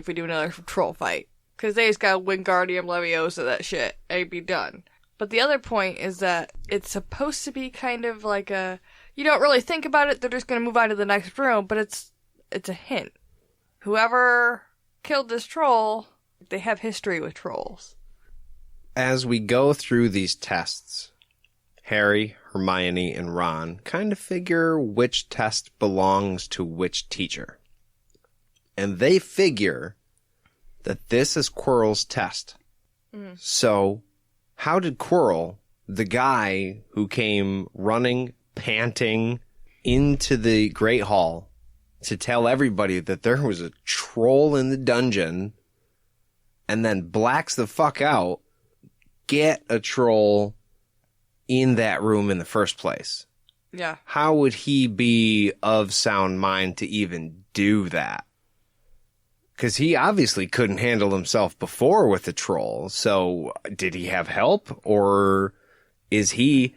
if we do another troll fight. Because they just got Wingardium Leviosa that shit. And be done. But the other point is that it's supposed to be kind of like a... You don't really think about it, they're just going to move on to the next room, but it's a hint. Whoever killed this troll, they have history with trolls. As we go through these tests, Harry, Hermione, and Ron kind of figure which test belongs to which teacher. And they figure that this is Quirrell's test. Mm. So, how did Quirrell, the guy who came running, panting into the Great Hall to tell everybody that there was a troll in the dungeon and then blacks the fuck out, get a troll in that room in the first place? Yeah. How would he be of sound mind to even do that? Because he obviously couldn't handle himself before with the troll. So did he have help? Or is he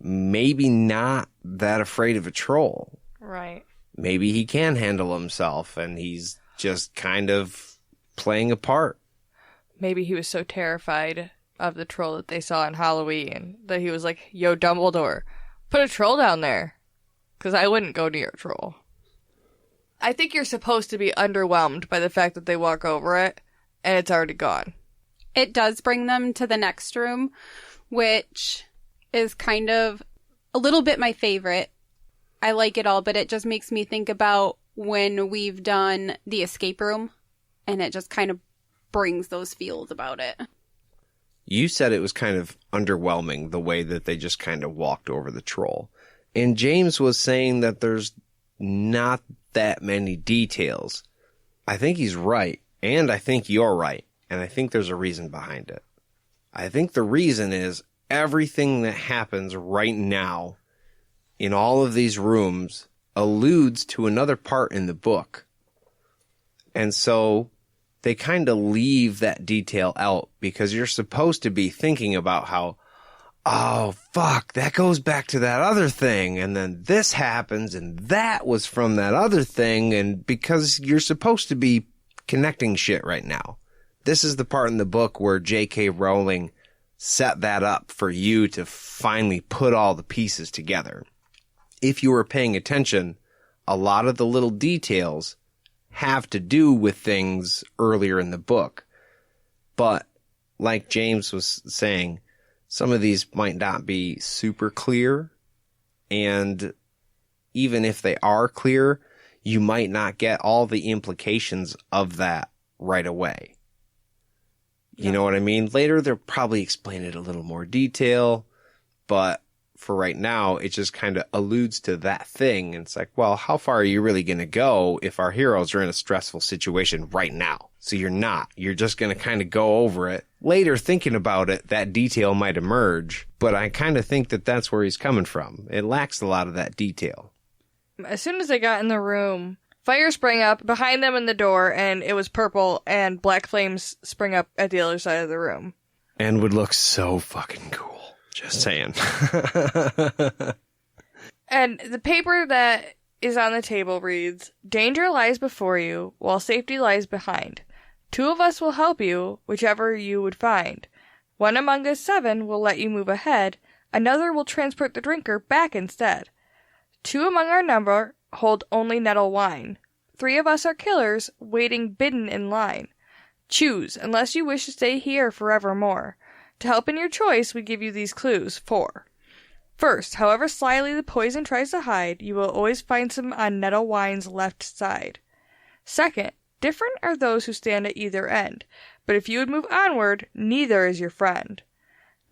maybe not that afraid of a troll? Right. Maybe he can handle himself and he's just kind of playing a part. Maybe he was so terrified of the troll that they saw in Halloween that he was like, yo, Dumbledore, put a troll down there. Because I wouldn't go near a troll. I think you're supposed to be underwhelmed by the fact that they walk over it and it's already gone. It does bring them to the next room, which is kind of a little bit my favorite. I like it all, but it just makes me think about when we've done the escape room, and it just kind of brings those feels about it. You said it was kind of underwhelming, the way that they just kind of walked over the troll. And James was saying that there's not that many details. I think he's right, and I think you're right, and I think there's a reason behind it. I think the reason is everything that happens right now in all of these rooms alludes to another part in the book. And so they kind of leave that detail out because you're supposed to be thinking about how, oh, fuck, that goes back to that other thing. And then this happens and that was from that other thing. And because you're supposed to be connecting shit right now. This is the part in the book where J.K. Rowling set that up for you to finally put all the pieces together. If you were paying attention, a lot of the little details have to do with things earlier in the book. But like James was saying, some of these might not be super clear. And even if they are clear, you might not get all the implications of that right away. You know what I mean? Later, they'll probably explain it a little more detail, but for right now, it just kind of alludes to that thing. And it's like, well, how far are you really going to go if our heroes are in a stressful situation right now? So you're not. You're just going to kind of go over it. Later, thinking about it, that detail might emerge, but I kind of think that that's where he's coming from. It lacks a lot of that detail. As soon as they got in the room, fire sprang up behind them in the door, and it was purple, and black flames sprang up at the other side of the room. And would look so fucking cool. Just saying. And the paper that is on the table reads, "Danger lies before you, while safety lies behind. 2 of us will help you, whichever you would find. 1 among us 7 will let you move ahead, another will transport the drinker back instead. 2 among our number hold only nettle wine. 3 of us are killers, waiting bidden in line. Choose, unless you wish to stay here forevermore. To help in your choice, we give you these clues. 4. First, however slyly the poison tries to hide, you will always find some on nettle wine's left side. Second, different are those who stand at either end, but if you would move onward, neither is your friend.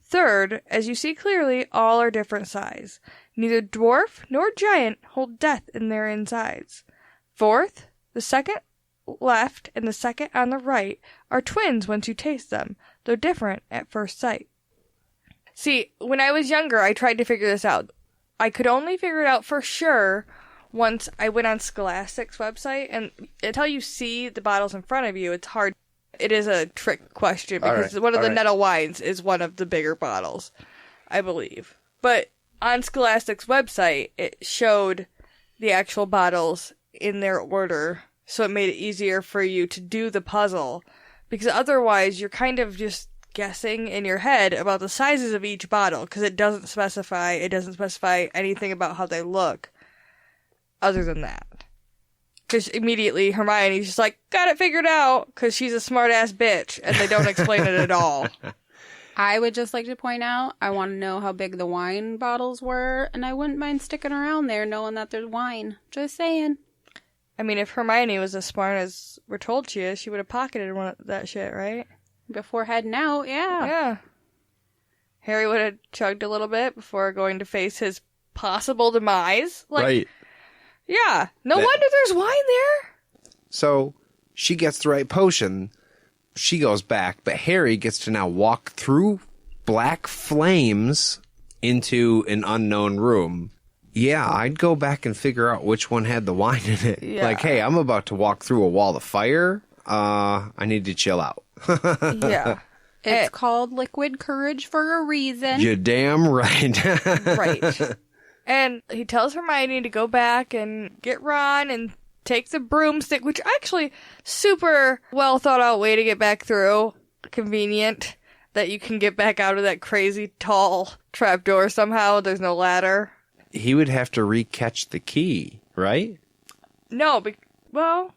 Third, as you see clearly, all are different size. Neither dwarf nor giant hold death in their insides. Fourth, the second left and the second on the right are twins once you taste them, though different at first sight." See, when I was younger, I tried to figure this out. I could only figure it out for sure once I went on Scholastic's website, and until you see the bottles in front of you, it's hard. It is a trick question, because one of the nettle wines is one of the bigger bottles, I believe. But on Scholastic's website, it showed the actual bottles in their order so it made it easier for you to do the puzzle. Because otherwise, you're kind of just guessing in your head about the sizes of each bottle, because it doesn't specify anything about how they look other than that. Because immediately Hermione's just like, got it figured out, because she's a smart-ass bitch, and they don't explain it at all. I would just like to point out, I want to know how big the wine bottles were, and I wouldn't mind sticking around there knowing that there's wine. Just saying. I mean, if Hermione was as smart as we're told she is, she would have pocketed one of that shit, right? Before heading out, yeah. Yeah. Harry would have chugged a little bit before going to face his possible demise. Like, right. Yeah. No wonder there's wine there. So she gets the right potion. She goes back, but Harry gets to now walk through black flames into an unknown room. Yeah, I'd go back and figure out which one had the wine in it. Yeah. Like, hey, I'm about to walk through a wall of fire. I need to chill out. Yeah. It's called liquid courage for a reason. You're damn right. Right. And he tells Hermione to go back and get Ron and take the broomstick, which actually super well thought out way to get back through. Convenient that you can get back out of that crazy tall trapdoor somehow. There's no ladder. He would have to re-catch the key, right? No, well...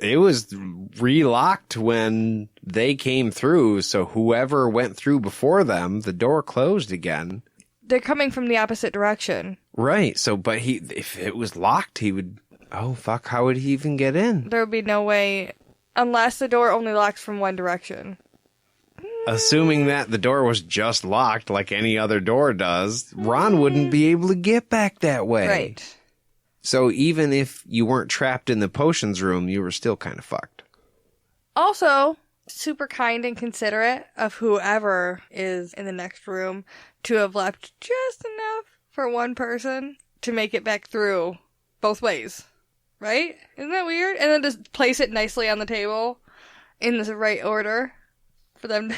It was relocked when they came through, so whoever went through before them, the door closed again. They're coming from the opposite direction. Right, so, but if it was locked, he would, oh fuck, how would he even get in? There would be no way, unless the door only locks from one direction. Assuming that the door was just locked like any other door does, Ron wouldn't be able to get back that way. Right. So even if you weren't trapped in the potions room, you were still kind of fucked. Also, super kind and considerate of whoever is in the next room to have left just enough for one person to make it back through both ways. Right? Isn't that weird? And then just place it nicely on the table in the right order for them to...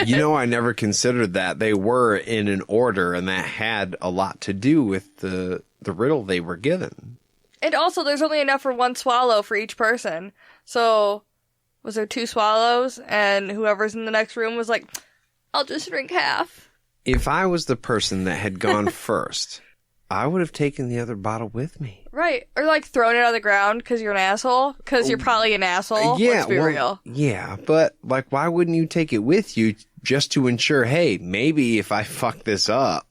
You know, I never considered that. They were in an order, and that had a lot to do with the riddle they were given. And also, there's only enough for one swallow for each person. So, was there 2 swallows? And whoever's in the next room was like, I'll just drink half. If I was the person that had gone first, I would have taken the other bottle with me. Right. Or like thrown it on the ground because you're an asshole. Because you're probably an asshole. Yeah, Let's be real. Yeah, but like, why wouldn't you take it with you just to ensure, hey, maybe if I fuck this up,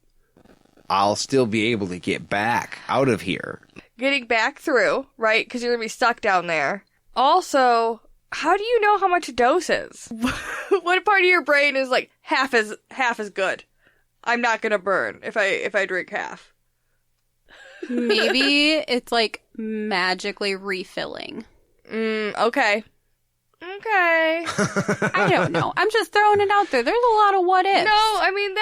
I'll still be able to get back out of here. Getting back through, right? Because you're going to be stuck down there. Also, how do you know how much a dose is? What part of your brain is like, half is good? I'm not going to burn if I drink half. Maybe it's like magically refilling. Okay. I don't know. I'm just throwing it out there. There's a lot of what ifs. No, I mean,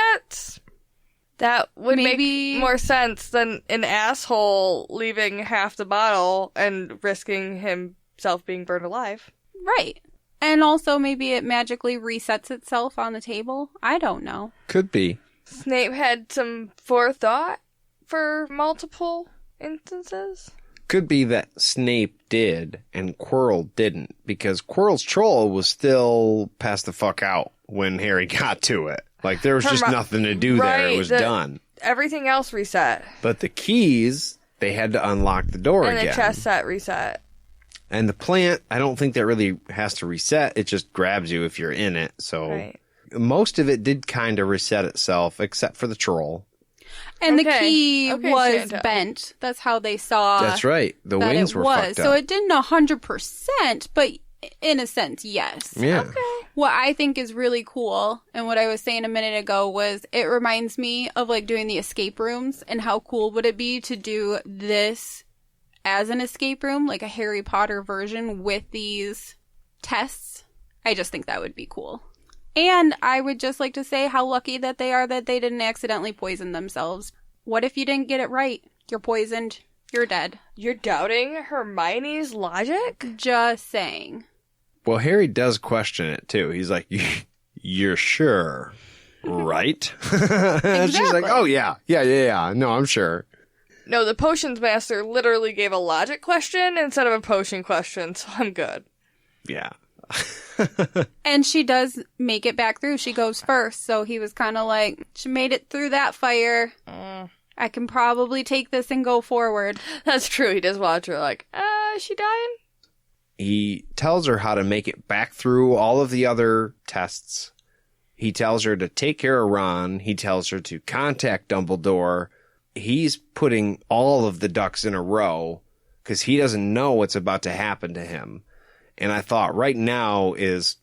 that would Maybe... make more sense than an asshole leaving half the bottle and risking himself being burned alive. Right. And also maybe it magically resets itself on the table. I don't know. Could be. Snape had some forethought for multiple instances. Could be that Snape did and Quirrell didn't, because Quirrell's troll was still passed the fuck out when Harry got to it. Like, there was just nothing to do there. It was done. Everything else reset. But the keys, they had to unlock the door again. And the chest set reset. And the plant, I don't think that really has to reset. It just grabs you if you're in it. So most of it did kind of reset itself, except for the troll. And the key was bent. That's how they saw. That's right. The wings were fucked up. So it didn't 100%, but in a sense, yes. Yeah. Okay. What I think is really cool, and what I was saying a minute ago, was it reminds me of like doing the escape rooms, and how cool would it be to do this as an escape room, like a Harry Potter version with these tests. I just think that would be cool. And I would just like to say how lucky that they are that they didn't accidentally poison themselves. What if you didn't get it right? You're poisoned. You're dead. You're doubting Hermione's logic? Just saying. Well, Harry does question it, too. He's like, you're sure, right? Exactly. She's like, oh, yeah. No, I'm sure. No, the potions master literally gave a logic question instead of a potion question, so I'm good. Yeah. And she does make it back through. She goes first, so he was kind of like, she made it through that fire. I can probably take this and go forward. That's true. He does watch her like, is she dying? He tells her how to make it back through all of the other tests. He tells her to take care of Ron. He tells her to contact Dumbledore. He's putting all of the ducks in a row because he doesn't know what's about to happen to him. And I thought right now is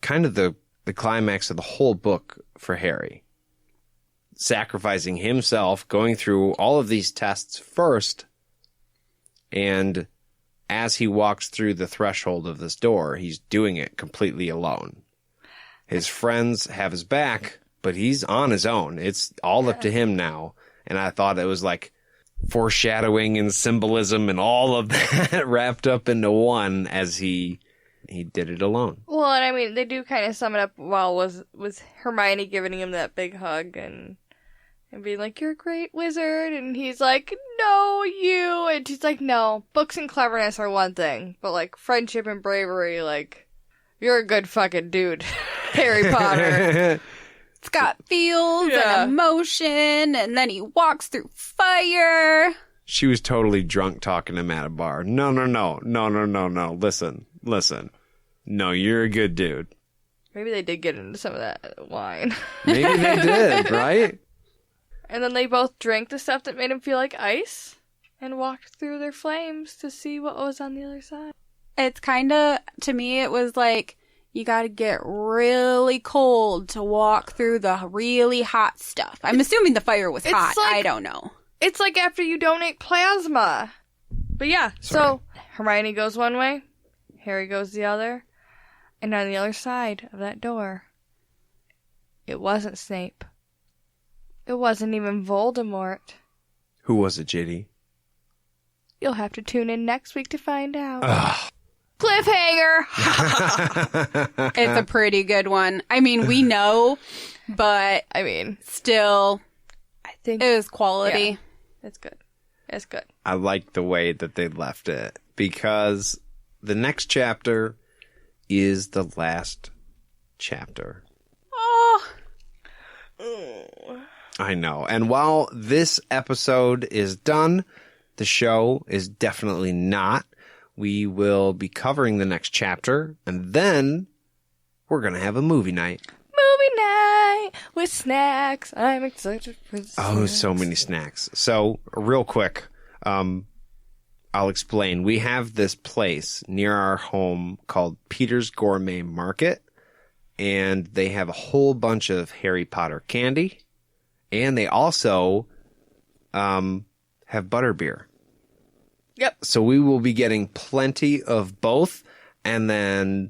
kind of the climax of the whole book for Harry. Sacrificing himself, going through all of these tests first, and as he walks through the threshold of this door, he's doing it completely alone. His friends have his back, but he's on his own. It's all up to him now. And I thought it was like foreshadowing and symbolism and all of that wrapped up into one as he did it alone. Well, and I mean, they do kind of sum it up well with Hermione giving him that big hug and being like, you're a great wizard. And he's like, no, you. And she's like, no, books and cleverness are one thing. But like friendship and bravery, like, you're a good fucking dude, Harry Potter. It's got feels and emotion, and then he walks through fire. She was totally drunk talking to him at a bar. No. Listen. No, you're a good dude. Maybe they did get into some of that wine. Maybe they did, right? And then they both drank the stuff that made them feel like ice and walked through their flames to see what was on the other side. It's kind of, to me, it was like, you gotta get really cold to walk through the really hot stuff. I'm assuming the fire was hot. Like, I don't know. It's like after you donate plasma. But yeah, so Hermione goes one way, Harry goes the other, and on the other side of that door, it wasn't Snape. It wasn't even Voldemort. Who was it, JD? You'll have to tune in next week to find out. Cliffhanger! It's a pretty good one. I mean, we know, but I mean, still, I think it was quality. Yeah, it's good. It's good. I like the way that they left it because the next chapter is the last chapter. Oh. I know. And while this episode is done, the show is definitely not. We will be covering the next chapter, and then we're going to have a movie night. Movie night with snacks. I'm excited for the snacks. Oh, so many snacks. So, real quick, I'll explain. We have this place near our home called Peter's Gourmet Market, and they have a whole bunch of Harry Potter candy, and they also have butterbeer. Yep. So we will be getting plenty of both, and then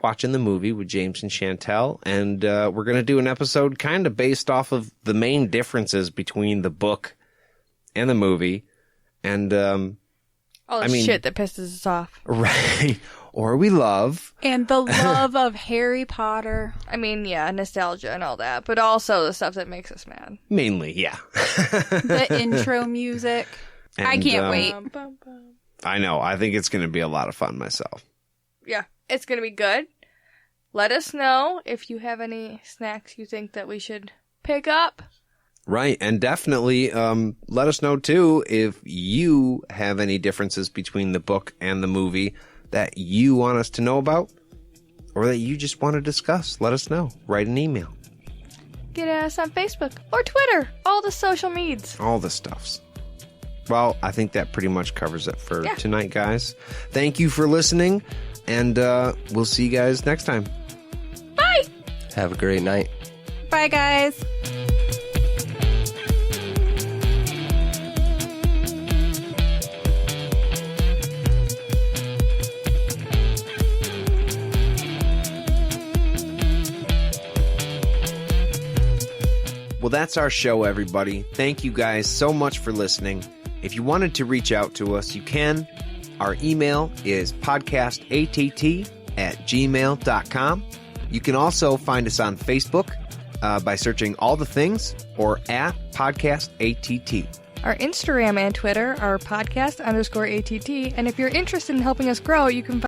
watching the movie with James and Chantel, and we're going to do an episode kind of based off of the main differences between the book and the movie, and all the shit that pisses us off. Right. Or we love. And the love of Harry Potter. I mean, yeah, nostalgia and all that, but also the stuff that makes us mad. Mainly, yeah. The intro music. And, I can't wait. I know. I think it's going to be a lot of fun myself. Yeah, it's going to be good. Let us know if you have any snacks you think that we should pick up. Right. And definitely let us know, too, if you have any differences between the book and the movie that you want us to know about or that you just want to discuss. Let us know. Write an email. Get us on Facebook or Twitter. All the social medias. All the stuffs. Well, I think that pretty much covers it for tonight, guys. Thank you for listening, and we'll see you guys next time. Bye! Have a great night. Bye, guys. Well, that's our show, everybody. Thank you guys so much for listening. If you wanted to reach out to us, you can. Our email is podcastatt@gmail.com. You can also find us on Facebook by searching All the Things or at podcastatt. Our Instagram and Twitter are podcast_ATT, and if you're interested in helping us grow, you can